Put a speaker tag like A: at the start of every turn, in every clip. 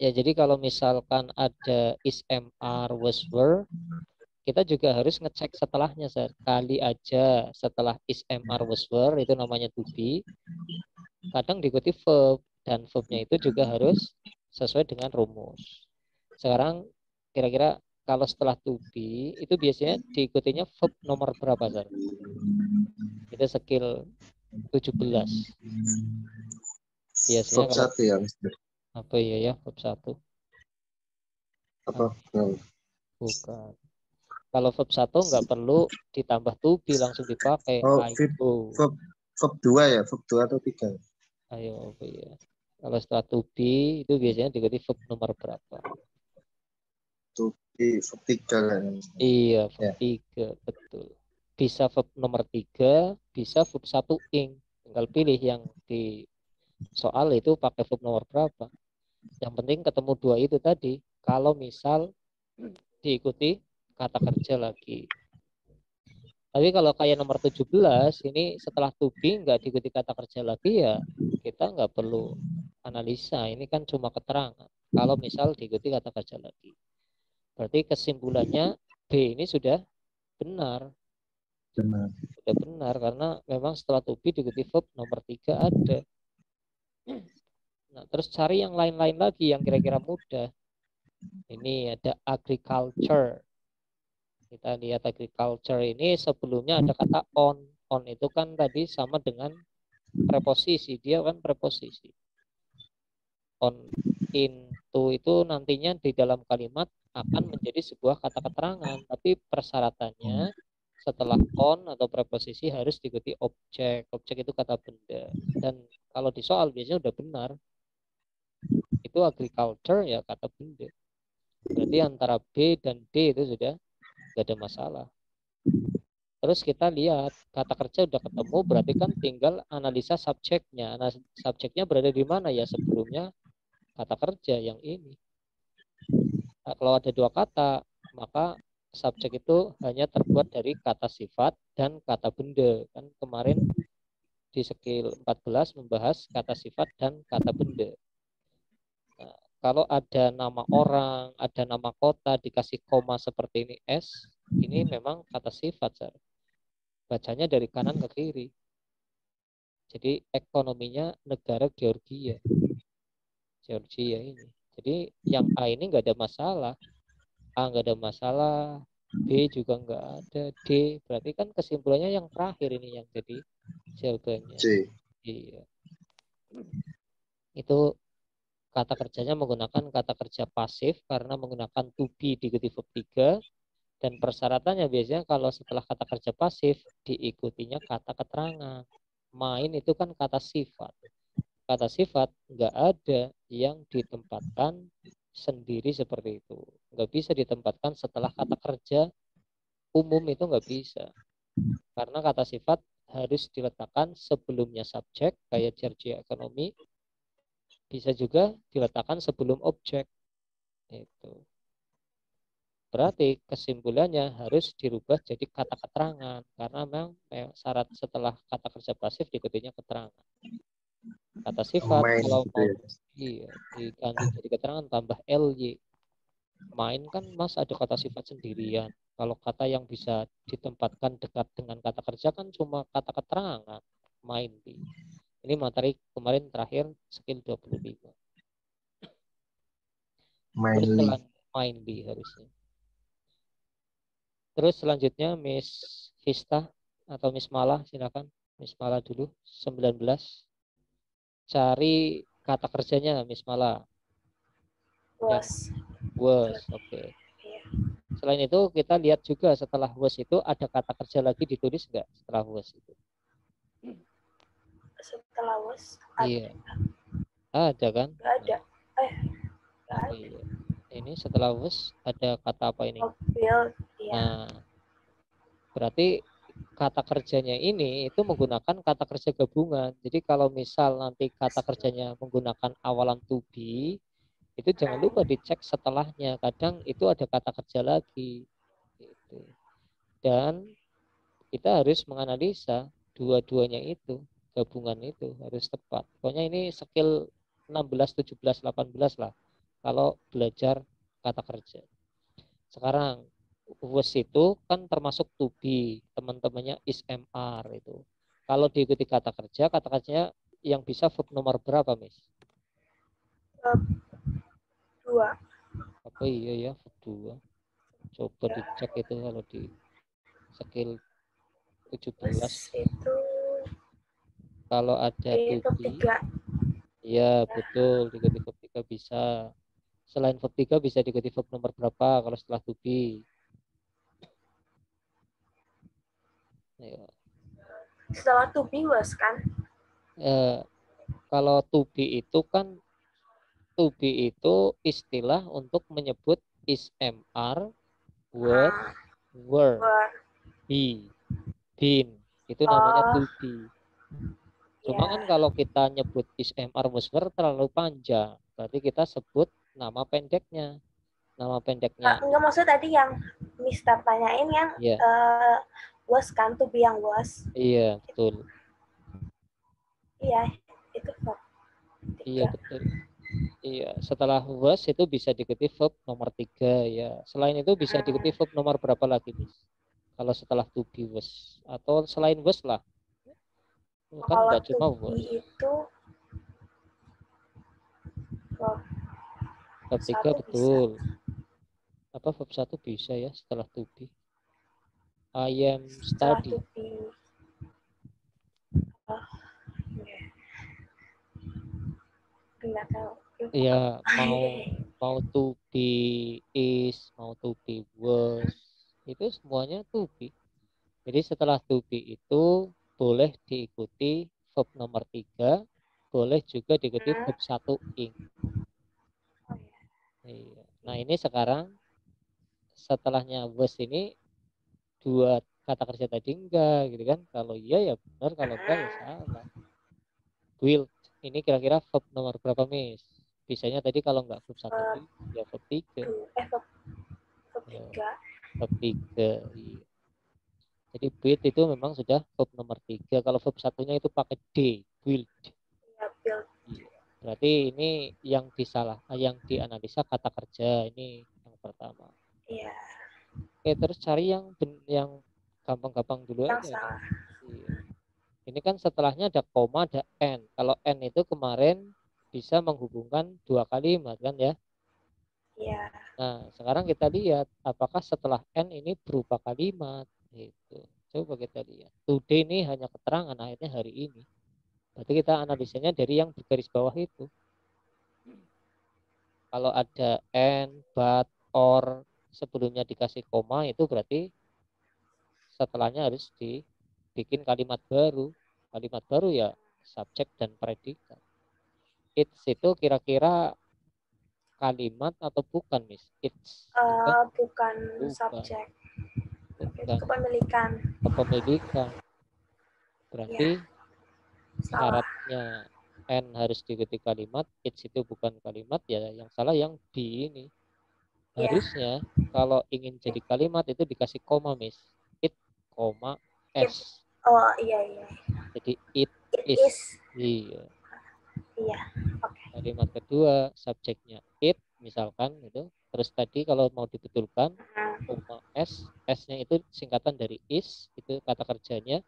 A: Ya, jadi kalau misalkan ada is MR was were, kita juga harus ngecek setelahnya, Sir. Kali aja setelah is MR was were itu namanya to be, kadang diikuti verb, dan verbnya itu juga harus sesuai dengan rumus. Sekarang kira-kira kalau setelah to be itu biasanya diikutinya verb nomor berapa, Sir? Itu skill 17. Biasanya
B: Verb
A: kalau
B: 1 ya, Mister.
A: apa ya verb 1.
B: Apa? Verb.
A: Bukan. Kalau verb 1 nggak perlu ditambah to be, langsung dipakai
B: Oh,
A: I go.
B: verb 2 ya, verb 2 atau 3?
A: Ayo, apa ya? Kalau setelah to be itu biasanya diganti verb nomor berapa?
B: To be, verb 3 kan.
A: Iya, verb
B: Ya.
A: 3, betul. Bisa verb nomor 3, bisa verb 1 ing. Tinggal pilih yang di soal itu pakai verb nomor berapa. Yang penting ketemu dua itu tadi. Kalau misal diikuti kata kerja lagi. Tapi kalau kayak nomor 17, ini setelah to be nggak diikuti kata kerja lagi, ya kita nggak perlu analisa. Ini kan cuma keterangan. Kalau misal diikuti kata kerja lagi. Berarti kesimpulannya B ini sudah benar.
B: Benar.
A: Sudah benar karena memang setelah to be diikuti verb nomor 3 ada. Nah, terus cari yang lain-lain lagi yang kira-kira mudah. Ini ada agriculture. Kita lihat agriculture ini sebelumnya ada kata on. On itu kan tadi sama dengan preposisi. Dia kan preposisi. On, into itu nantinya di dalam kalimat akan menjadi sebuah kata keterangan. Tapi persyaratannya setelah on atau preposisi harus diikuti objek. Objek itu kata benda. Dan kalau di soal biasanya udah benar. Itu agriculture ya kata benda. Berarti antara B dan D itu sudah gak ada masalah. Terus kita lihat kata kerja udah ketemu, berarti kan tinggal analisa subjeknya. Nah, subjeknya berada di mana ya sebelumnya kata kerja yang ini. Nah, kalau ada dua kata, maka subjek itu hanya terbuat dari kata sifat dan kata benda. Kan kemarin di skill 14 membahas kata sifat dan kata benda. Nah, kalau ada nama orang, ada nama kota, dikasih koma seperti ini S, ini memang kata sifat, Sir. Bacanya dari kanan ke kiri. Jadi ekonominya negara Georgia. Georgia ini. Jadi yang A ini nggak ada masalah. A nggak ada masalah. B juga nggak ada. D berarti kan kesimpulannya yang terakhir ini yang jadi jawabannya.
B: C.
A: Iya. Itu kata kerjanya menggunakan kata kerja pasif karena menggunakan to be diikuti verb 3. Dan persyaratannya biasanya kalau setelah kata kerja pasif diikutinya kata keterangan. Main itu kan kata sifat. Kata sifat nggak ada yang ditempatkan sendiri seperti itu. Nggak bisa ditempatkan setelah kata kerja umum, itu nggak bisa. Karena kata sifat harus diletakkan sebelumnya subjek, kayak Georgia ekonomi. Bisa juga diletakkan sebelum objek. Itu. Berarti kesimpulannya harus dirubah jadi kata keterangan. Karena memang syarat setelah kata kerja pasif diikutinya keterangan. Kata sifat
B: Main
A: kalau
B: gitu
A: mau
B: ya.
A: diganti jadi keterangan tambah ly. Main kan mas ada kata sifat sendirian. Kalau kata yang bisa ditempatkan dekat dengan kata kerja kan cuma kata keterangan. Main di. Ini materi kemarin terakhir skill 25. Terus
B: Mainly.
A: main di harusnya. Terus selanjutnya Miss Vista atau Miss Mala, silakan. Miss Mala dulu 19. Cari kata kerjanya Miss Mala. Yang
C: Was.
A: was, oke. Selain itu kita lihat juga setelah was itu ada kata kerja lagi ditulis enggak setelah was itu?
C: Setelah was
A: Iya, ada kan?
C: nggak ada. Nggak
A: Oh
C: ada.
A: iya. Ini setelah was ada kata apa ini?
C: Mobil, ya.
A: Nah, berarti kata kerjanya ini itu menggunakan kata kerja gabungan. Jadi kalau misal nanti kata kerjanya menggunakan awalan to be, itu jangan lupa dicek setelahnya. Kadang itu ada kata kerja lagi. Gitu. Dan kita harus menganalisa dua-duanya itu, gabungan itu harus tepat. Pokoknya ini skill 16, 17, 18 lah. kalau belajar kata kerja. Sekarang was itu kan termasuk to be, teman-temannya is MR itu. Kalau diikuti kata kerjanya yang bisa verb nomor berapa, Miss?
C: 2.
A: Apa iya ya, verb 2. Coba dicek itu kalau di skill 17.
C: Was itu
A: Kalau ada to
C: verb
A: be,
C: 3.
A: ya betul, diikuti verb 3 bisa. Selain verb 3 bisa diikuti verb nomor berapa kalau setelah to be? Ya.
C: Setelah to be was kan?
A: Kalau to be itu kan, to be itu istilah untuk menyebut is MR, was,
C: Ah,
A: were,
C: were.
A: be, been. Itu namanya
C: Oh,
A: to be. Cuma kan
C: ya.
A: kalau kita nyebut is MR, was, were terlalu panjang. Berarti kita sebut nama pendeknya. Nama pendeknya,
C: Enggak, maksud tadi yang Mister tanyain yang
A: ya,
C: was kan, to be yang was.
A: iya betul.
C: Iya, itu verb
A: Iya
C: 3.
A: betul. Iya, setelah was itu bisa diikuti verb nomor 3 ya. Selain itu bisa diikuti verb nomor berapa lagi, Miss? Kalau setelah to be was atau selain was lah. Kan
C: Kalau
A: nggak
C: to
A: cuma
C: be
A: was.
C: itu verb
A: Verb 3
C: 1 bisa.
A: betul. Apa verb 1 bisa ya setelah to be? I am
C: Setelah
A: study.
C: to be. Oh, ya. Enggak tahu.
A: Ya, mau to be is, mau to be was, itu semuanya to be. Jadi setelah to be itu boleh diikuti verb nomor 3, boleh juga diikuti verb 1 ing.
C: Oh, ya.
A: Iya. Nah, ini sekarang setelahnya was ini dua kata kerja tadi enggak gitu kan. Kalau iya ya benar, kalau enggak ya salah. Will ini kira-kira verb nomor berapa, Miss? Bisanya tadi kalau enggak verb 1
C: Verb
A: ing ya verb 3.
C: verb
A: Ya,
C: 3.
A: verb 3. Iya. Jadi build itu memang sudah verb nomor 3. Kalau verb satunya itu pakai D, build.
C: Ya, build.
A: Iya. Berarti ini yang dianalisa kata kerja ini yang pertama.
C: Iya,
A: Oke, terus cari yang gampang-gampang dulu
C: yang
A: aja ini.
C: salah.
A: Iya. Ini kan setelahnya ada koma, ada n. Kalau n itu kemarin bisa menghubungkan dua kalimat kan ya.
C: Iya.
A: Nah, sekarang kita lihat apakah setelah n ini berupa kalimat. Gitu. Coba kita lihat. Today ini hanya keterangan akhirnya hari ini. Berarti kita analisanya dari yang bergaris bawah itu. Kalau ada and, but, or, sebelumnya dikasih koma, itu berarti setelahnya harus dibikin kalimat baru. Kalimat baru ya subjek dan predikat. It's itu kira-kira kalimat atau bukan, Miss? It's bukan,
C: Bukan
A: bukan,
C: subjek. Itu
A: bukan.
C: kepemilikan.
A: Kepemilikan.
C: Iya,
A: Berarti
C: salah.
A: syaratnya N harus diikuti kalimat, it's itu bukan kalimat, ya yang salah yang B ini.
C: Iya.
A: Harusnya kalau ingin jadi kalimat itu dikasih koma, Miss. It, koma,
C: It.
A: S.
C: Oh, iya, iya.
A: Jadi it
C: It
A: is.
C: is.
A: Iya.
C: Iya. Oke.
A: Kalimat kedua, subjeknya it, misalkan itu. Terus tadi kalau mau dibetulkan, koma S. S-nya itu singkatan dari is, itu kata kerjanya.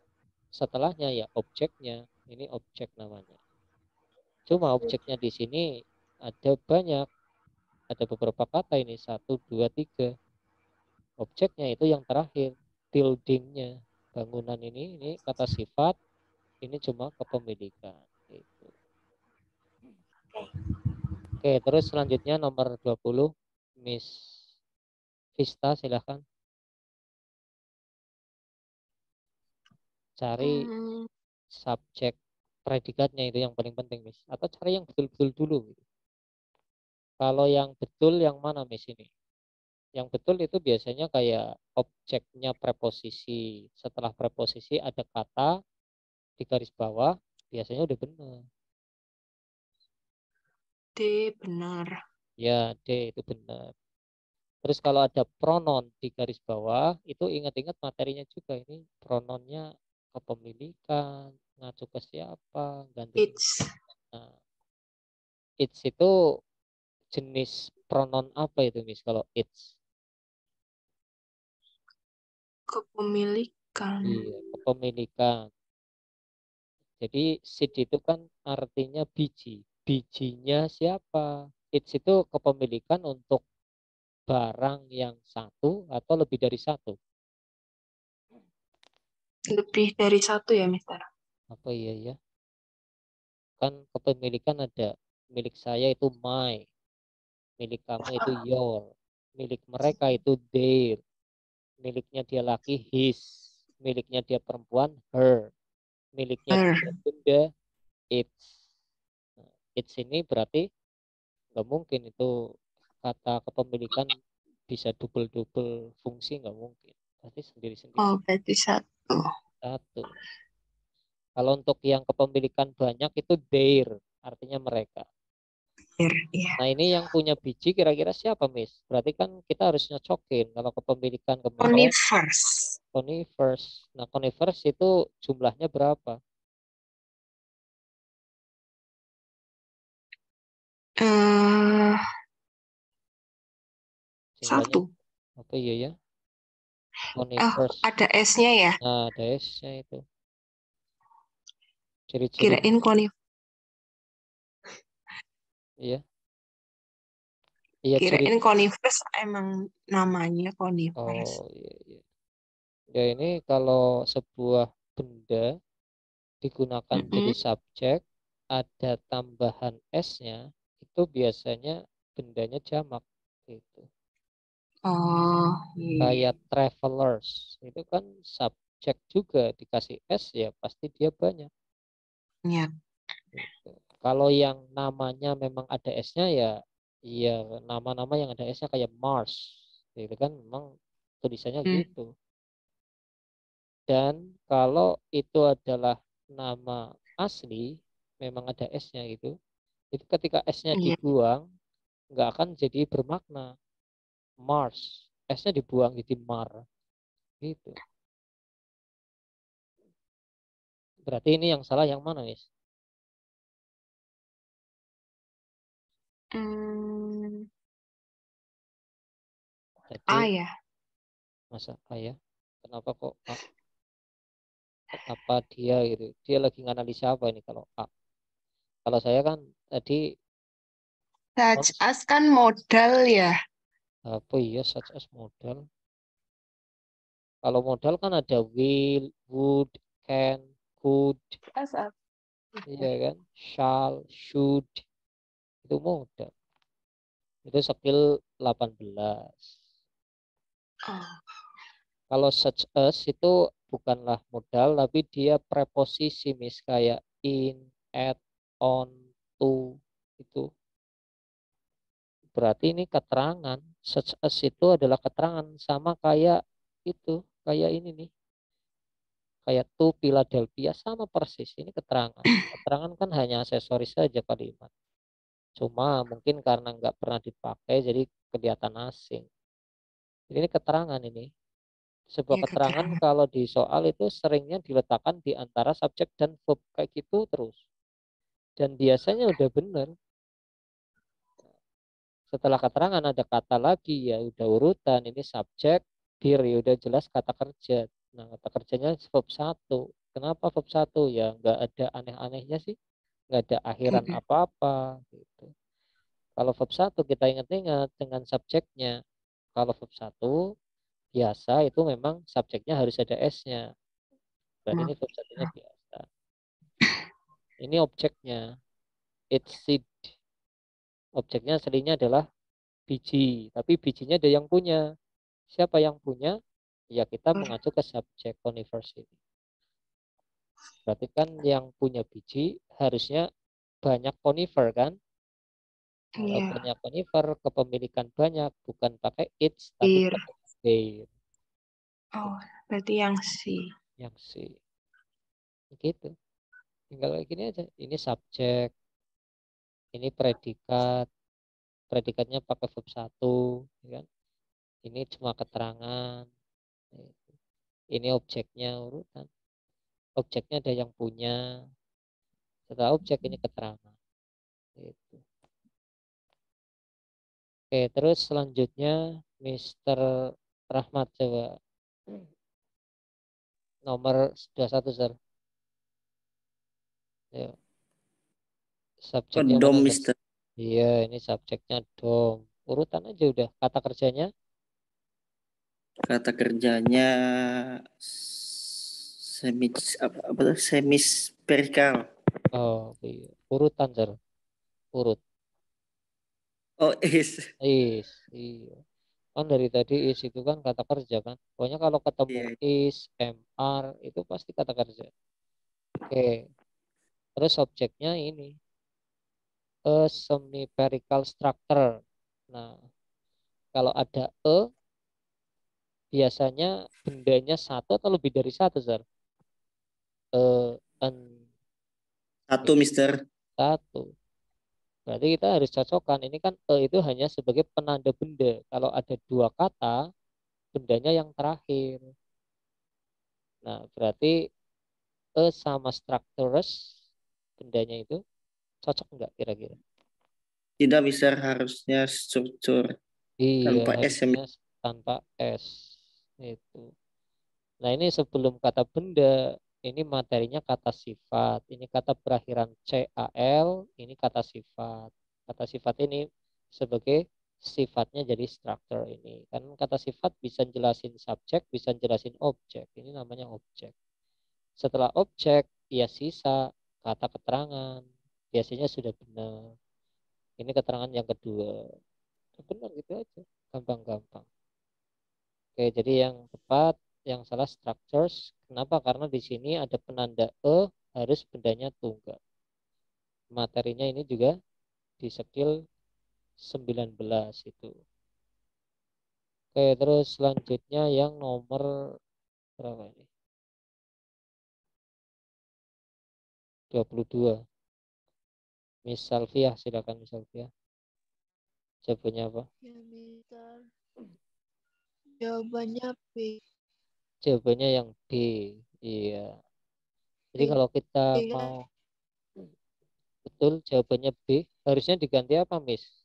A: Setelahnya ya objeknya. Ini objek namanya. Cuma objeknya di sini ada banyak, ada beberapa kata ini 1, 2, 3. Objeknya itu yang terakhir, buildingnya, bangunan ini kata sifat, ini cuma kepemilikan. Gitu. Oke, terus selanjutnya nomor 20, Miss Vista, silahkan cari subjek predikatnya, itu yang paling penting, Miss. Atau cari yang betul-betul dulu. Gitu. Kalau yang betul yang mana, Miss, ini? Yang betul itu biasanya kayak objeknya preposisi. Setelah preposisi ada kata di garis bawah, biasanya udah benar.
D: D benar.
A: Ya, D itu benar. Terus kalau ada pronon di garis bawah, itu ingat-ingat materinya juga. Ini prononnya kepemilikan, ngacu ke siapa, ganti.
D: It's.
A: Nah, it's itu jenis pronoun apa itu, Miss, kalau it's?
D: Kepemilikan.
A: Iya, kepemilikan. Jadi seed itu kan artinya biji. Bijinya siapa? It's itu kepemilikan untuk barang yang satu atau lebih dari satu.
D: Lebih dari satu ya, Mister?
A: Apa iya ya? Kan kepemilikan ada milik saya itu my, milik kamu itu your, milik mereka itu their, miliknya dia laki his, miliknya dia perempuan her, miliknya
D: Er.
A: dia benda its. Nah, its ini berarti nggak mungkin itu kata kepemilikan bisa double fungsi, nggak mungkin, pasti sendiri-sendiri
D: Oh, berarti satu.
A: satu. Kalau untuk yang kepemilikan banyak itu their, artinya mereka.
D: Er, ya.
A: Nah ini yang punya biji kira-kira siapa, Miss? Berarti kan kita harus nyocokin kalau kepemilikan kemarin
D: Conifers.
A: conifers. Nah conifers itu jumlahnya berapa?
D: Eh,
A: Jumlahnya
D: satu.
A: apa iya ya?
D: Oh,
A: Conifers.
D: ada S-nya ya?
A: Nah ada S-nya itu. Ciri-ciri
D: Kirain
A: iya. Iya ciri.
D: kirain conifers emang namanya conifers.
A: Oh iya iya. Ya ini kalau sebuah benda digunakan jadi
D: Mm-mm.
A: subjek, ada tambahan S-nya, itu biasanya bendanya jamak gitu.
D: Oh, iya.
A: Kayak travelers itu kan subjek juga, dikasih S ya pasti dia banyak
D: Ya.
A: gitu. Kalau yang namanya memang ada S-nya ya, ya nama-nama yang ada S-nya kayak Mars itu kan memang tulisannya
D: Hmm.
A: gitu. Dan kalau itu adalah nama asli memang ada S-nya gitu, itu ketika S-nya
D: Iya.
A: dibuang nggak akan jadi bermakna Mars, S-nya dibuang jadi Mar gitu. Berarti ini yang salah yang mana, Miss?
D: Hmm, A
A: Jadi
D: ya.
A: masa ayah kenapa kok A? Apa dia gitu, dia lagi nganalisa apa ini kalau A? Kalau saya kan tadi
D: Such as kan modal ya.
A: apa iya such as modal. Kalau modal kan ada will, would, can, could,
D: As apa?
A: iya kan, shall, should, itu modal. Itu skill 18.
D: Oh,
A: Kalau such as itu bukanlah modal tapi dia preposisi, Miss, kayak in, at, on, to itu. Berarti ini keterangan. Such as itu adalah keterangan, sama kayak itu, kayak ini nih, kayak to Philadelphia sama persis. Ini keterangan. Keterangan kan hanya aksesoris saja kalimat. Cuma mungkin karena nggak pernah dipakai jadi kelihatan asing. Jadi ini keterangan ini. Sebuah
D: iya
A: keterangan
D: keterangan.
A: kalau di soal itu seringnya diletakkan di antara subjek dan verb kayak gitu terus. Dan biasanya udah bener. Setelah keterangan ada kata lagi ya udah urutan, ini subjek dir ya udah jelas kata kerja. Nah kata kerjanya verb satu. Kenapa verb satu ya nggak ada aneh-anehnya sih, nggak ada akhiran
D: Mm-mm.
A: apa-apa gitu. Kalau verb satu kita ingat-ingat dengan subjeknya. Kalau verb satu biasa itu memang subjeknya harus ada S-nya. Berarti ini verb satunya biasa. Ini objeknya, it's seed. Objeknya aslinya adalah biji, tapi bijinya ada yang punya. Siapa yang punya? Ya kita mengacu ke subjek conifers ini. Berarti kan yang punya biji harusnya banyak conifer kan? Kalau
D: Iya.
A: banyak conifer, kepemilikan banyak, bukan pakai its tapi
D: Bir.
A: pakai their.
D: Oh, berarti yang C.
A: Yang si gitu. Tinggal kayak gini aja. Ini subjek, ini predikat, predikatnya pakai verb satu, ya kan? Ini cuma keterangan. Ini objeknya urutan. Objeknya ada yang punya. Setelah objek ini keterangan. Gitu. Oke, terus selanjutnya Mr. Rahmat coba. Nomor 21, Sir. Ya, subjeknya
E: Kondom,
A: mana, Sir?
E: Mister.
A: Iya, ini subjeknya dom. Urutan aja udah. Kata kerjanya?
E: Kata kerjanya semi apa tuh? Semispherical.
A: Oh, iya. Urutan, Sir. Urut.
E: Oh, is.
A: Iya. Kan dari tadi is itu kan kata kerja kan. Pokoknya kalau ketemu
E: Iya.
A: is, MR itu pasti kata kerja. Oke. Terus subjeknya ini a semi-spherical structure. Nah, kalau ada biasanya bendanya satu atau lebih dari satu, Sir. An
E: Satu, Mister.
A: satu. Berarti kita harus cocokkan. Ini kan itu hanya sebagai penanda benda. Kalau ada dua kata, bendanya yang terakhir. Nah, berarti sama structures bendanya itu cocok nggak kira-kira?
E: Tidak, Mister. Harusnya struktur
A: Iya,
E: tanpa S.
A: harusnya tanpa S. Itu. Nah, ini sebelum kata benda, ini materinya kata sifat. Ini kata berakhiran CAL, ini kata sifat. Kata sifat ini sebagai sifatnya jadi struktur ini. Kan kata sifat bisa jelasin subjek, bisa jelasin objek. Ini namanya objek. Setelah objek, ya sisa kata keterangan. Biasanya sudah benar. Ini keterangan yang kedua. Benar gitu aja. Gampang-gampang. Oke, jadi yang tepat, yang salah structures. Kenapa? Karena di sini ada penanda harus bendanya tunggal. Materinya ini juga di skill 19 itu. Oke, terus selanjutnya yang nomor berapa ini? 22. Miss Salvia, silakan Miss Salvia. Jawabannya apa?
F: Ya, Mister. Jawabannya B.
A: Jawabannya yang B. Iya. Jadi
F: B.
A: kalau kita
F: B kan
A: mau betul jawabannya B, harusnya diganti apa, Miss?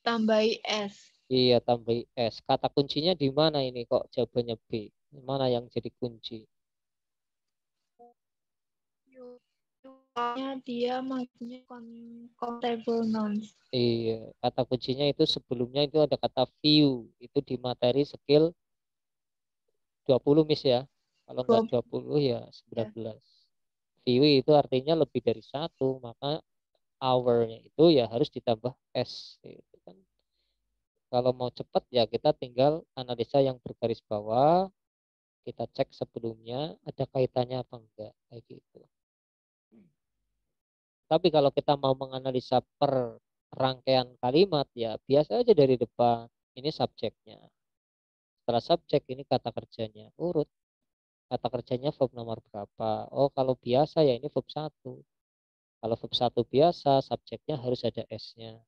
F: tambahi S.
A: Iya, tambah S. Kata kuncinya di mana ini kok jawabannya B? Mana yang jadi kunci?
F: Soalnya dia maksudnya countable nouns.
A: Iya, kata kuncinya itu sebelumnya itu ada kata view. Itu di materi skill 20, Miss ya. Kalau enggak 20 ya 19. View itu artinya lebih dari satu, maka hour-nya itu ya harus ditambah S. Gitu kan. Kalau mau cepat ya kita tinggal analisa yang bergaris bawah, kita cek sebelumnya ada kaitannya apa enggak kayak gitu. Tapi kalau kita mau menganalisa per rangkaian kalimat ya biasa aja dari depan. Ini subjeknya. Setelah subjek ini kata kerjanya. Urut. Kata kerjanya verb nomor berapa. Oh kalau biasa ya ini verb satu. Kalau verb satu biasa subjeknya harus ada S-nya.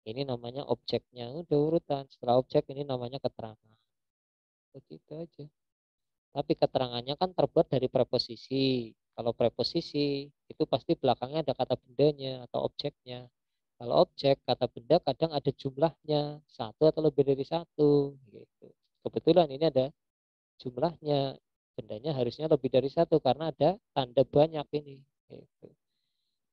A: Ini namanya objeknya. Udah urutan. Setelah objek ini namanya keterangan. Begitu aja. Tapi keterangannya kan terbuat dari preposisi. Kalau preposisi itu pasti belakangnya ada kata bendanya atau objeknya. Kalau objek kata benda kadang ada jumlahnya satu atau lebih dari satu. Gitu. Kebetulan ini ada jumlahnya. Bendanya harusnya lebih dari satu karena ada tanda banyak ini. Gitu.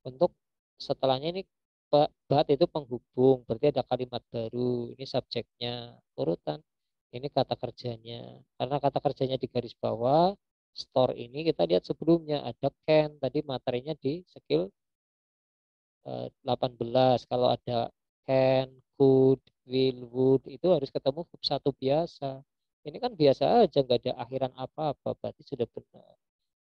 A: Untuk setelahnya ini bat itu penghubung, berarti ada kalimat baru. Ini subjeknya urutan. Ini kata kerjanya. Karena kata kerjanya di garis bawah, store ini kita lihat sebelumnya ada can, tadi materinya di skill 18. Kalau ada can, could, will, would itu harus ketemu verb satu biasa. Ini kan biasa aja, nggak ada akhiran apa-apa, berarti sudah benar.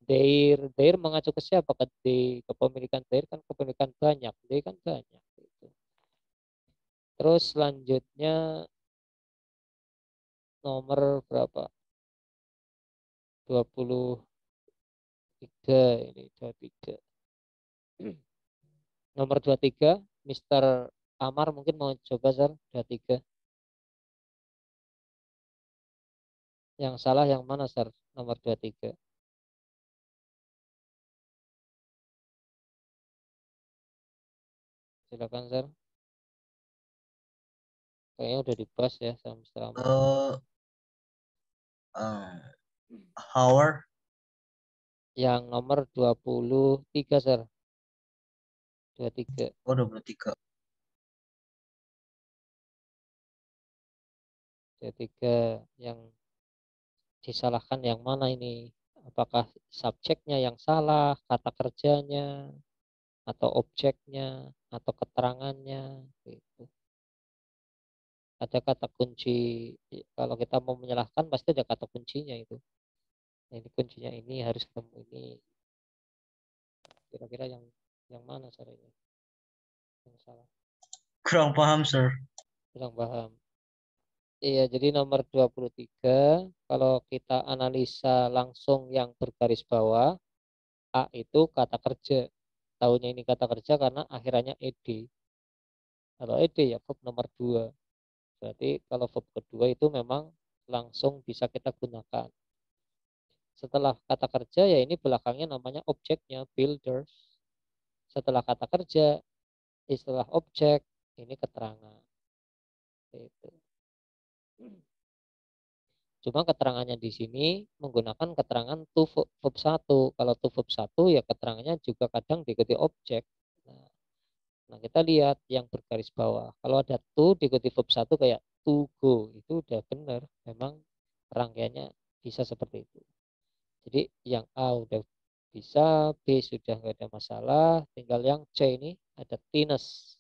A: Their mengacu ke siapa? Ke they, kepemilikan their kan kepemilikan banyak, they kan banyak. Gitu. Terus selanjutnya nomor berapa? 23 ini 23. Nomor 23, Mister Amar mungkin mau coba Sir 23. Yang salah yang mana Sir? Nomor 23. Silakan Sir. Kayaknya udah dibahas ya sama Mr. Ahmad.
B: Hour.
A: Yang nomor 23, Sir. 23.
B: Oh, 23.
A: 23 yang disalahkan yang mana ini? Apakah subjeknya yang salah, kata kerjanya, atau objeknya, atau keterangannya, gitu. Ada kata kunci, kalau kita mau menyalahkan pasti ada kata kuncinya itu. Nah, ini kuncinya ini harus ketemu ini. Kira-kira yang mana caranya? Yang salah.
B: Kurang paham, sir.
A: Kurang paham. Iya, jadi nomor 23 kalau kita analisa langsung yang bergaris bawah, A itu kata kerja. Tahunya ini kata kerja karena akhirannya ed. Kalau ed ya verb nomor 2. Berarti kalau verb kedua itu memang langsung bisa kita gunakan. Setelah kata kerja ya ini belakangnya namanya objeknya builders. Setelah kata kerja, istilah objek, ini keterangan. Gitu. Cuma keterangannya di sini menggunakan keterangan to verb 1. Kalau to verb 1 ya keterangannya juga kadang diikuti objek. Nah, kita lihat yang bergaris bawah. Kalau ada to diikuti verb 1 kayak to go, itu udah benar. Memang rangkaiannya bisa seperti itu. Jadi yang A udah bisa, B sudah nggak ada masalah. Tinggal yang C ini ada tinus.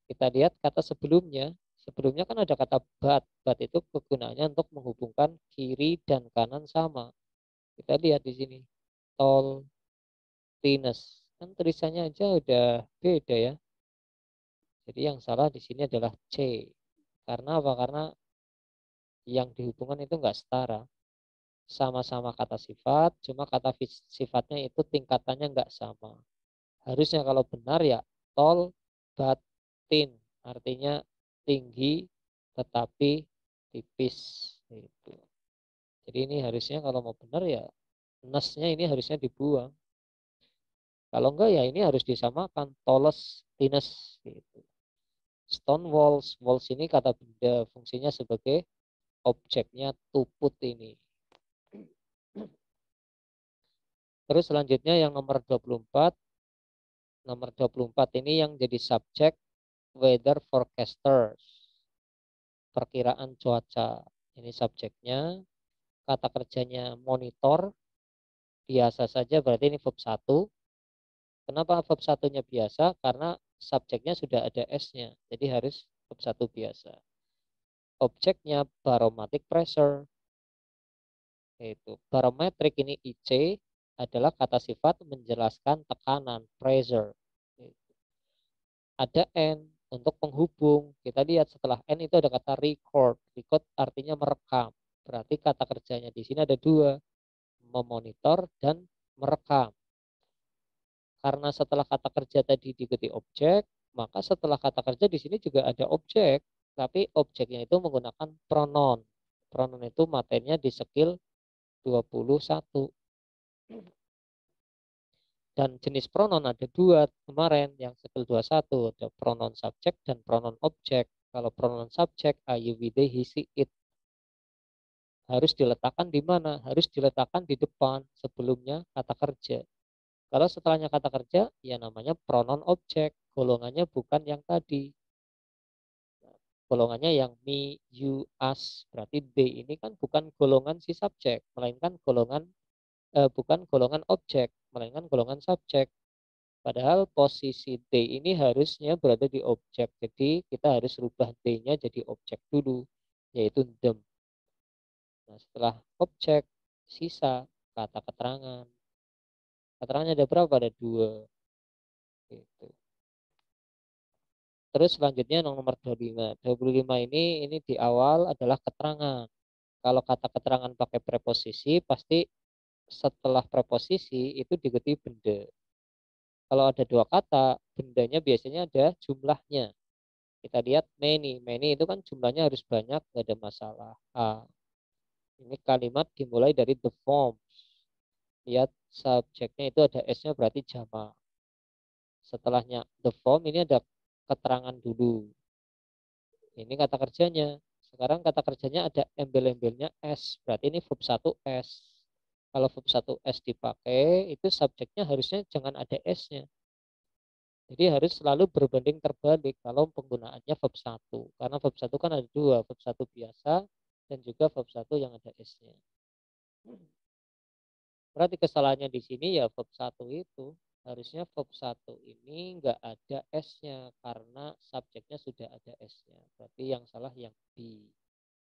A: Kita lihat kata sebelumnya. Sebelumnya kan ada kata but. But itu kegunaannya untuk menghubungkan kiri dan kanan sama. Kita lihat di sini. Tall, tinus. Kan tulisannya aja udah beda ya. Jadi yang salah di sini adalah C. Karena apa? Karena yang dihubungkan itu enggak setara. Sama-sama kata sifat, cuma kata sifatnya itu tingkatannya enggak sama. Harusnya kalau benar ya tall but thin. Artinya tinggi tetapi tipis. Gitu. Jadi ini harusnya kalau mau benar ya nesnya ini harusnya dibuang. Kalau enggak ya ini harus disamakan tallest, thinnest. Gitu. Stone walls, walls ini kata benda, fungsinya sebagai objeknya to put ini. Terus selanjutnya yang nomor 24. Nomor 24 ini yang jadi subjek weather forecasters. Perkiraan cuaca. Ini subjeknya. Kata kerjanya monitor. Biasa saja berarti ini verb 1. Kenapa verb 1-nya biasa? Karena subjeknya sudah ada S-nya. Jadi harus verb 1 biasa. Objeknya barometric pressure. Itu barometric ini IC adalah kata sifat menjelaskan tekanan pressure. Ada N untuk penghubung. Kita lihat setelah N itu ada kata record. Record artinya merekam. Berarti kata kerjanya di sini ada dua, memonitor dan merekam. Karena setelah kata kerja tadi diikuti objek, maka setelah kata kerja di sini juga ada objek, tapi objeknya itu menggunakan pronoun. Pronoun itu materinya di skill 21. Dan jenis pronoun ada dua kemarin, yang skill 21, ada pronoun subjek dan pronoun objek. Kalau pronoun subjek, I, we, they, he, she, it. Harus diletakkan di mana? Harus diletakkan di depan sebelumnya kata kerja. Kalau setelahnya kata kerja, ya namanya pronoun objek. Golongannya bukan yang tadi. Golongannya yang me, you, us. Berarti they ini kan bukan golongan si subjek, melainkan bukan golongan objek, melainkan golongan subjek. Padahal posisi they ini harusnya berada di objek. Jadi kita harus rubah they-nya jadi objek dulu, yaitu them. Nah, setelah objek, sisa kata keterangan. Keterangannya ada berapa? Ada dua. Gitu. Terus selanjutnya nomor 25. 25 ini di awal adalah keterangan. Kalau kata keterangan pakai preposisi, pasti setelah preposisi itu diikuti benda. Kalau ada dua kata, bendanya biasanya ada jumlahnya. Kita lihat many. Many itu kan jumlahnya harus banyak, nggak ada masalah. Ini kalimat dimulai dari the forms. Lihat subjeknya itu ada S-nya berarti jama. Setelahnya the form ini ada keterangan dulu. Ini kata kerjanya. Sekarang kata kerjanya ada embel-embelnya S. Berarti ini verb 1S. Kalau verb 1S dipakai, itu subjeknya harusnya jangan ada S-nya. Jadi harus selalu berbanding terbalik kalau penggunaannya verb 1. Karena verb 1 kan ada dua, verb 1 biasa dan juga verb 1 yang ada S-nya. Berarti kesalahannya di sini ya verb 1 itu. Harusnya verb 1 ini nggak ada S-nya karena subjeknya sudah ada S-nya. Berarti yang salah yang B.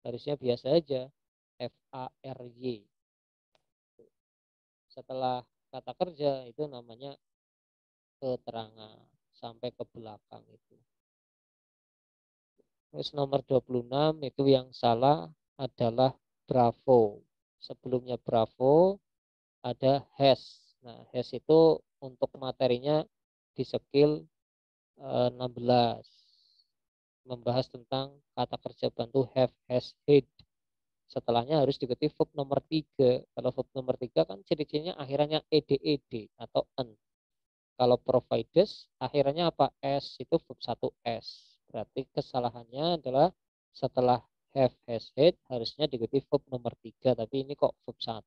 A: Harusnya biasa aja. FARY. Setelah kata kerja itu namanya keterangan sampai ke belakang itu. Terus nomor 26 itu yang salah adalah bravo. Sebelumnya bravo ada has. Nah, has itu untuk materinya di skill 16. Membahas tentang kata kerja bantu have, has, had. Setelahnya harus diikuti verb nomor 3. Kalau verb nomor 3 kan ciri-cirinya akhirannya ed atau en. Kalau provides akhirnya apa? S itu verb 1S. Berarti kesalahannya adalah setelah have, has, had harusnya diikuti verb nomor 3. Tapi ini kok verb 1.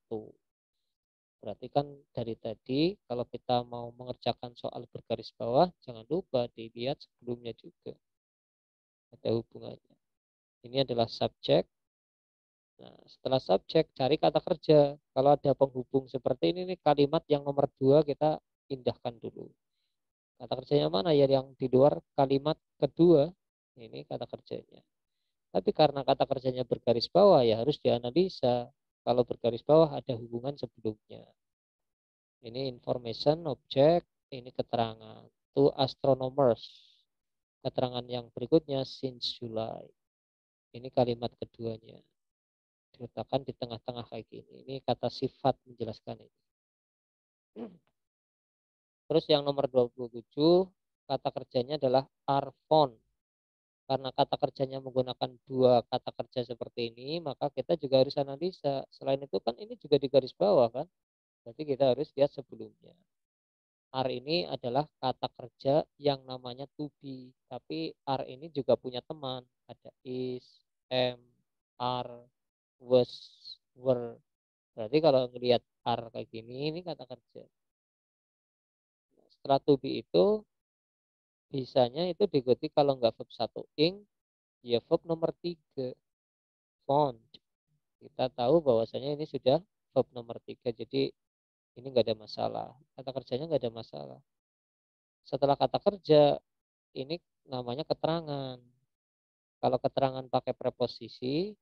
A: Berarti kan dari tadi kalau kita mau mengerjakan soal bergaris bawah jangan lupa dilihat sebelumnya juga. Ada hubungannya. Ini adalah subjek. Nah, setelah subjek cari kata kerja. Kalau ada penghubung seperti ini nih, kalimat yang nomor 2 kita indahkan dulu. Kata kerjanya mana ya yang di luar kalimat kedua? Ini kata kerjanya. Tapi karena kata kerjanya bergaris bawah ya harus dianalisa. Kalau bergaris bawah ada hubungan sebelumnya. Ini information, objek, ini keterangan. To astronomers. Keterangan yang berikutnya since July. Ini kalimat keduanya. Diletakkan di tengah-tengah kayak gini. Ini kata sifat menjelaskan ini. Terus yang nomor 27, kata kerjanya adalah are found. Karena kata kerjanya menggunakan dua kata kerja seperti ini, maka kita juga harus analisa. Selain itu kan ini juga di garis bawah kan. Berarti kita harus lihat sebelumnya. Are ini adalah kata kerja yang namanya to be. Tapi are ini juga punya teman. Ada is, am, are, was, were. Berarti kalau ngelihat are kayak gini, ini kata kerja. Setelah to be itu, bisanya itu diikuti kalau nggak verb 1 ing, ya verb nomor 3. Found. Kita tahu bahwasanya ini sudah verb nomor 3. Jadi ini nggak ada masalah. Kata kerjanya nggak ada masalah. Setelah kata kerja, ini namanya keterangan. Kalau keterangan pakai preposisi,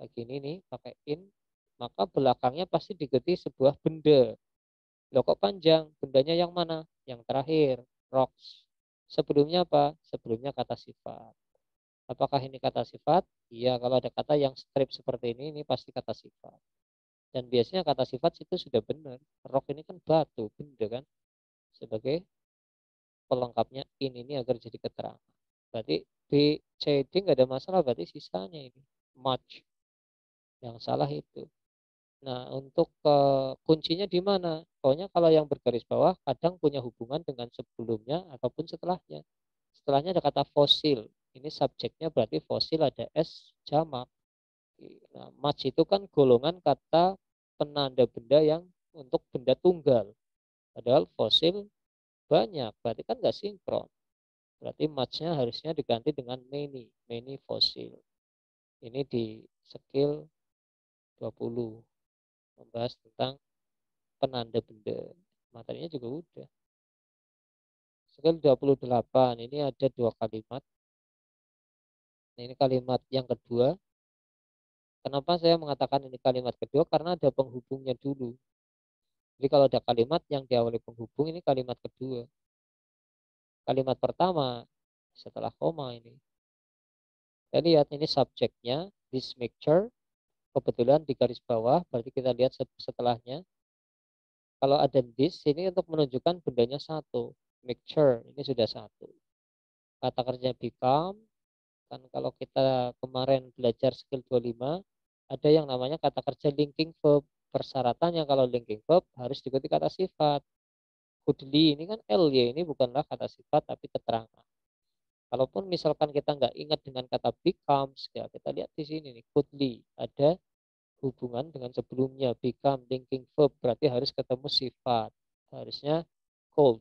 A: kayak gini nih, pakai in, maka belakangnya pasti diikuti sebuah benda. Loh kok panjang? Bendanya yang mana? Yang terakhir, rocks. Sebelumnya apa? Sebelumnya kata sifat. Apakah ini kata sifat? Iya, kalau ada kata yang strip seperti ini pasti kata sifat. Dan biasanya kata sifat itu sudah benar. Rock ini kan batu, benda kan. Sebagai pelengkapnya in ini agar jadi keterangan. Berarti B, C, D nggak ada masalah, berarti sisanya ini. Much. Yang salah itu. Nah, untuk kuncinya di mana? Pokoknya kalau yang bergaris bawah kadang punya hubungan dengan sebelumnya ataupun setelahnya. Setelahnya ada kata fosil. Ini subjeknya berarti fosil ada S jamak. Nah, match itu kan golongan kata penanda benda yang untuk benda tunggal. Padahal fosil banyak, berarti kan nggak sinkron. Berarti matchnya harusnya diganti dengan many fosil. Ini di skill 20 membahas tentang penanda benda. Materinya juga udah. Skill 28 ini ada dua kalimat. Ini kalimat yang kedua. Kenapa saya mengatakan ini kalimat kedua? Karena ada penghubungnya dulu. Jadi kalau ada kalimat yang diawali penghubung, ini kalimat kedua. Kalimat pertama setelah koma ini. Kita lihat ini subjeknya, this mixture. Kebetulan di garis bawah, berarti kita lihat setelahnya. Kalau ada this, ini untuk menunjukkan bendanya satu. Mixture, ini sudah satu. Kata kerja become, kan kalau kita kemarin belajar skill 25, ada yang namanya kata kerja linking verb. Persyaratannya kalau linking verb harus diikuti kata sifat. Goodly ini kan ly, ini bukanlah kata sifat tapi keterangan. Kalaupun misalkan kita nggak ingat dengan kata becomes, ya kita lihat di sini nih, coldly ada hubungan dengan sebelumnya, become thinking verb, berarti harus ketemu sifat, harusnya cold.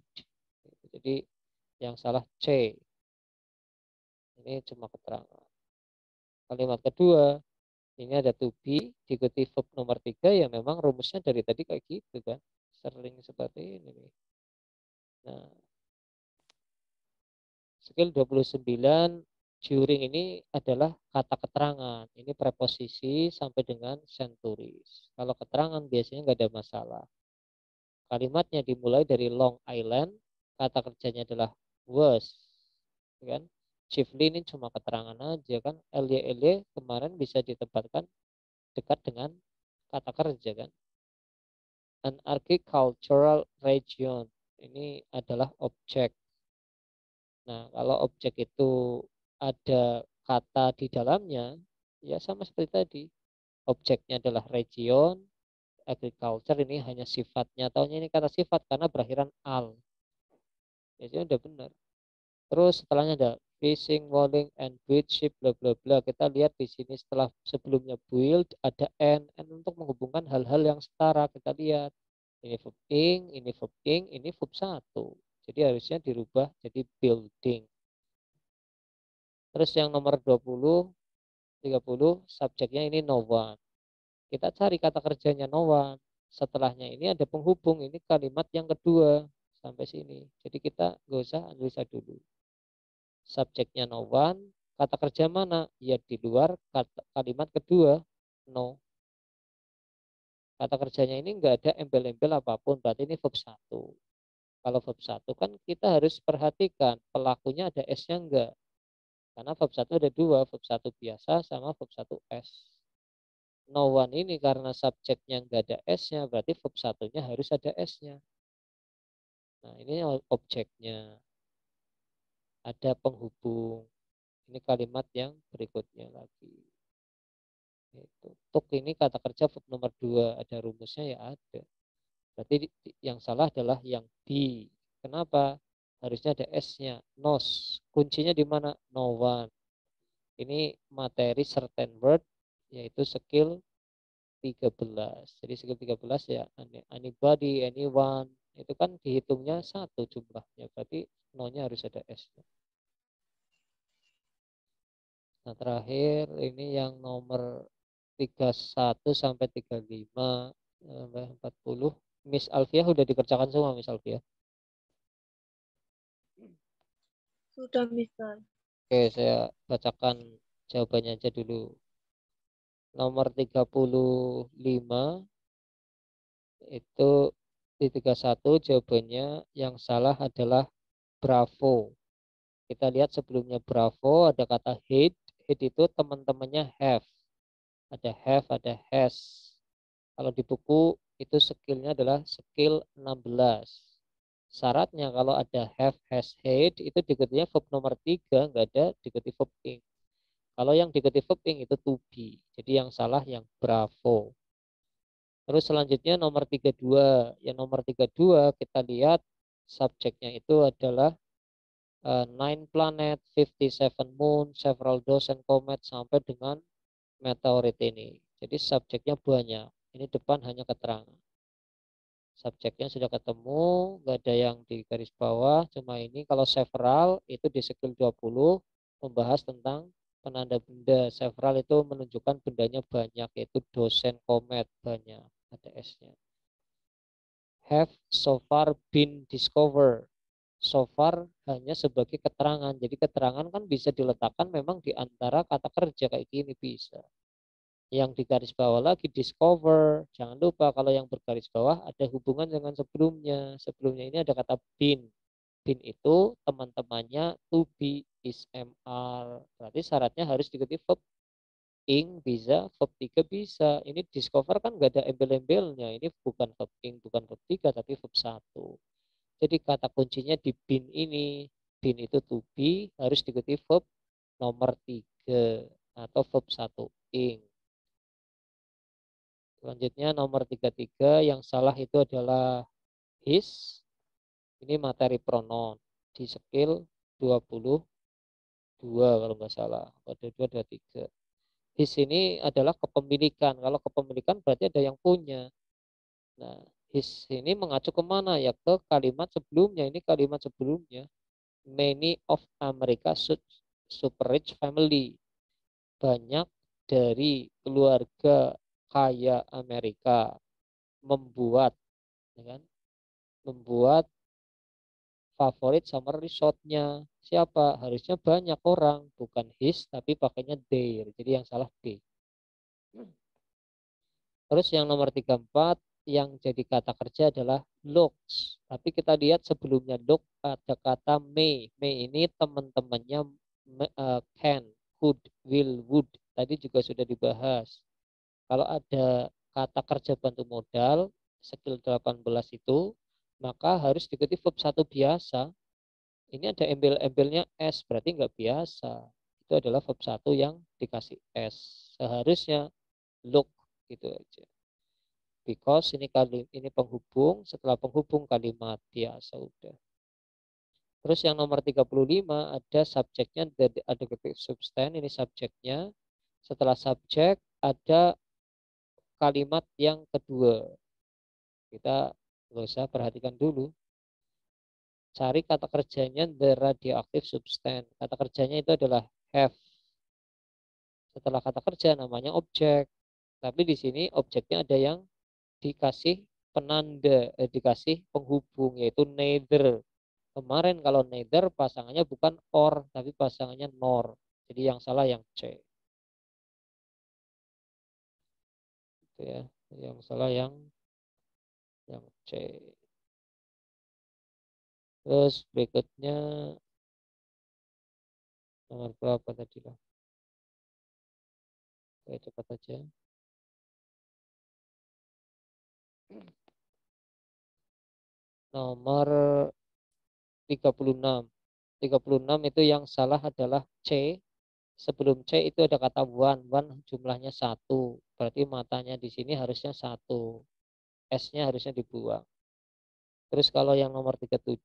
A: Jadi yang salah C. Ini cuma keterangan. Kalimat kedua, ini ada to be diikuti verb nomor 3, ya memang rumusnya dari tadi kayak gitu kan, sering seperti ini nih. Nah, skill 29 during ini adalah kata keterangan. Ini preposisi sampai dengan centuries. Kalau keterangan biasanya nggak ada masalah. Kalimatnya dimulai dari Long Island, kata kerjanya adalah was, kan? Chiefly ini cuma keterangan aja kan. LY kemarin bisa ditempatkan dekat dengan kata kerja kan. An agricultural region ini adalah objek. Nah, kalau objek itu ada kata di dalamnya, ya sama seperti tadi. Objeknya adalah region, agriculture ini hanya sifatnya. Taunya ini kata sifat karena berakhiran al. Jadi udah benar. Terus setelahnya ada fishing, walling, and build ship, bla bla bla. Kita lihat di sini setelah sebelumnya build ada and untuk menghubungkan hal-hal yang setara. Kita lihat ini verb ing, ini verb ing, ini verb 1. Jadi harusnya dirubah jadi building. Terus yang nomor 20, 30, subjeknya ini no one. Kita cari kata kerjanya no one. Setelahnya ini ada penghubung, ini kalimat yang kedua sampai sini. Jadi kita nggak usah analisa dulu. Subjeknya no one, kata kerja mana? Ya di luar kalimat kedua, no. Kata kerjanya ini nggak ada embel-embel apapun, berarti ini verb 1. Kalau verb 1 kan kita harus perhatikan pelakunya ada S-nya enggak. Karena verb 1 ada dua, verb 1 biasa sama verb 1 S. No one ini karena subjeknya nggak ada S-nya, berarti verb 1-nya harus ada S-nya. Nah, ini objeknya. Ada penghubung. Ini kalimat yang berikutnya lagi. Itu. Tuk ini kata kerja verb nomor 2. Ada rumusnya ya ada. Berarti yang salah adalah yang B. Kenapa? Harusnya ada S-nya. Nos. Kuncinya di mana? No one. Ini materi certain word, yaitu skill 13. Jadi skill 13 ya anybody, anyone. Itu kan dihitungnya 1 jumlahnya. Berarti no-nya harus ada S-nya. Nah, terakhir ini yang nomor 31 sampai 35 sampai 40. Miss Alfia udah dikerjakan semua, Miss Alfia.
F: Sudah, Mister.
A: Oke, saya bacakan jawabannya aja dulu. Nomor 35 itu di 31 jawabannya yang salah adalah bravo. Kita lihat sebelumnya bravo ada kata hate. Hate itu teman-temannya have. Ada have, ada has. Kalau di buku itu skillnya adalah skill 16. Syaratnya kalau ada have, has, hate itu diikutinya verb nomor 3, nggak ada diikuti verb ing. Kalau yang diikuti verb ing itu to be. Jadi yang salah yang bravo. Terus selanjutnya nomor 32. Yang nomor 32 kita lihat subjeknya itu adalah 9 planet, 57 moon, several dozen comet sampai dengan meteorit ini. Jadi subjeknya banyak. Ini depan hanya keterangan. Subjeknya sudah ketemu, nggak ada yang di garis bawah. Cuma ini kalau several itu di skill 20 membahas tentang penanda benda. Several itu menunjukkan bendanya banyak, yaitu dosen komet banyak. Ada S-nya. Have so far been discovered. So far hanya sebagai keterangan. Jadi keterangan kan bisa diletakkan memang di antara kata kerja kayak gini bisa. Yang di garis bawah lagi discover. Jangan lupa kalau yang bergaris bawah ada hubungan dengan sebelumnya. Sebelumnya ini ada kata been. Been itu teman-temannya to be, is, mr. Berarti syaratnya harus diikuti verb ing bisa, verb 3 bisa. Ini discover kan nggak ada embel-embelnya. Ini bukan verb ing, bukan verb 3 tapi verb 1. Jadi kata kuncinya di been ini. Been itu to be harus diikuti verb nomor 3 atau verb 1 ing. Selanjutnya nomor 33 yang salah itu adalah his. Ini materi pronoun di skill 20. 2 kalau nggak salah. Ada 2, ada 3. His ini adalah kepemilikan. Kalau kepemilikan berarti ada yang punya. Nah, his ini mengacu kemana? Ya ke kalimat sebelumnya. Ini kalimat sebelumnya. Many of America super rich family. Banyak dari keluarga kaya Amerika membuat, ya kan? Membuat favorit summer resortnya. Siapa? Harusnya banyak orang, bukan his, tapi pakainya their. Jadi yang salah D. Terus yang nomor 34, yang jadi kata kerja adalah looks. Tapi kita lihat sebelumnya look ada kata may. May ini teman-temannya can, could, will, would. Tadi juga sudah dibahas. Kalau ada kata kerja bantu modal, skill 18 itu, maka harus diikuti verb 1 biasa. Ini ada embel-embelnya S, berarti nggak biasa. Itu adalah verb 1 yang dikasih S. Seharusnya look gitu aja. Because ini penghubung, setelah penghubung kalimat biasa udah. Terus yang nomor 35 ada subjeknya, ada adjective substance, ini subjeknya. Setelah subjek ada kalimat yang kedua. Kita nggak usah perhatikan dulu. Cari kata kerjanya the radioactive substance. Kata kerjanya itu adalah have. Setelah kata kerja namanya objek. Tapi di sini objeknya ada yang dikasih penanda, dikasih penghubung yaitu neither. Kemarin kalau neither pasangannya bukan or tapi pasangannya nor. Jadi yang salah yang C. Itu ya. Yang salah yang C. Terus berikutnya nomor berapa tadi lah? Oke, cepat aja. Nomor 36. 36 itu yang salah adalah C. Sebelum C itu ada kata one. One jumlahnya 1. Berarti matanya di sini harusnya 1. S-nya harusnya dibuang. Terus kalau yang nomor 37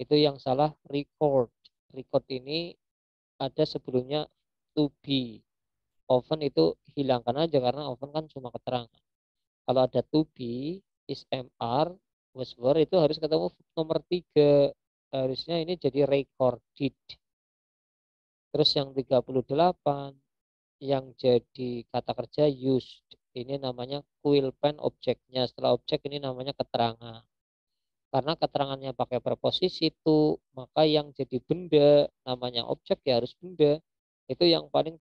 A: itu yang salah record. Record ini ada sebelumnya to be. Often itu hilangkan aja karena often kan cuma keterangan. Kalau ada to be, is MR, was were itu harus ketemu nomor 3. Harusnya ini jadi recorded. Terus yang 38 yang jadi kata kerja used. Ini namanya quill pen objeknya. Setelah objek ini namanya keterangan. Karena keterangannya pakai preposisi to, maka yang jadi benda namanya objek ya harus benda. Itu yang paling